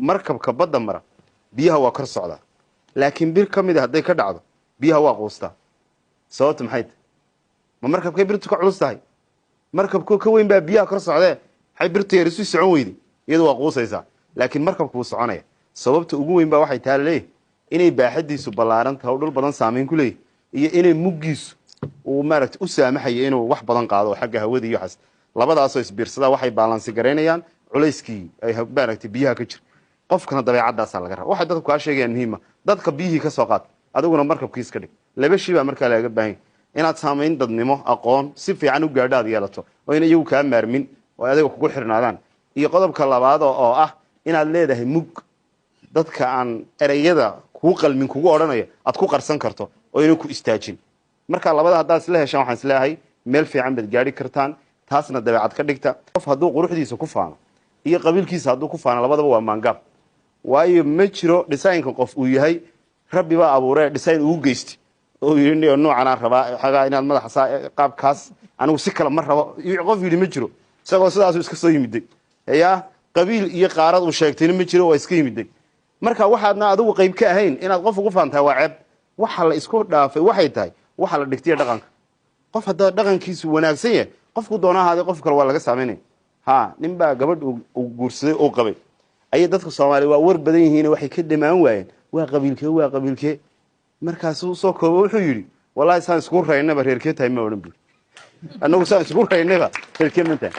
markabka badda mara biyaha waa kor socdaa laakiin bir ka mid ah hadday ka dhacdo biyaha waa quustaa sababta maxay tahay ma markabkay birtu ka culus tahay markabku ka weyn baa biyaha kor socdee waxay birtu yar isu socon weyday iyadoo waa quusaysaa laakiin markabku wuu soconaya sababta ugu weyn baa waxay tahay leeyahay inay baaxadiisu ballaaran tahay oo dhul badan saameyn ku leeyahay iyo inay muggiisu uu maaragtay u saamaxayo inuu wax badan qaado xagga hawada iyo waxaas labadaasoo isbiirsadaa waxay baalansi gareynayaan culayskii ay maaragtay biyaha ka jira qofkana dabeecadaasaa laga rabaa waxay dadku kaa sheegayaan muhiima dadka biyihii ka soo qaad adiguna markabkiis ka dhig laba shay baa markaa lagaga baahan inaad saamayn dadnimo aqoon si fiican u gaadho aad yeelato oo in iyagu kaa maarmin oo adiga kugu xirnaadaan iyo qodobka labaad oo ah inaad leedahay mug dadka aan ereyada kugu qalmin kugu odhanaya aad ku qarsan karto oo inuu ku istaajin marka labada haddaad isla heshaan waxaan isleeyahay meel fiican baad gaadhi kartaan taasna dabeecad ka dhigta qof hadduu quruxdiisa ku faano iyo qabiilkiisa hadduu ku faano labadaba waa maangaab waayo ma jiro designka qof uu yahay rabbi baa abuuree design ugu geysti oo yidhi noocan aan rabaa xagaa inaad madaxa qaabkaas anigu si kale ma rabo qof yidhi ma jiro isagoo sidaasuu iska soo yimiday yaa qabiil iyo qaarad uu sheegtayna ma jiro waa iska yimiday marka waxaadna adigu qayb ka ahayn inaad qof ugu faantahay waa ceeb waxa la isku dhaafay waxay tahay waxa la dhigtay dhaqanka qof hadda dhaqankiisu wanaagsan yahay qofku doonahaada qof kale waa laga saameynay nin baa gabadh uu guursaday oo qabay ayay dadka Soomaaliya waa war badan yihiin waxay ka dhamaan waayeen waa qabiilkee markaasuu soo koobo wuxuu yiri wallahi saan isku raynaba reerkee tahay ma oran buu annagu saan isku raynaba reerkee ma tahay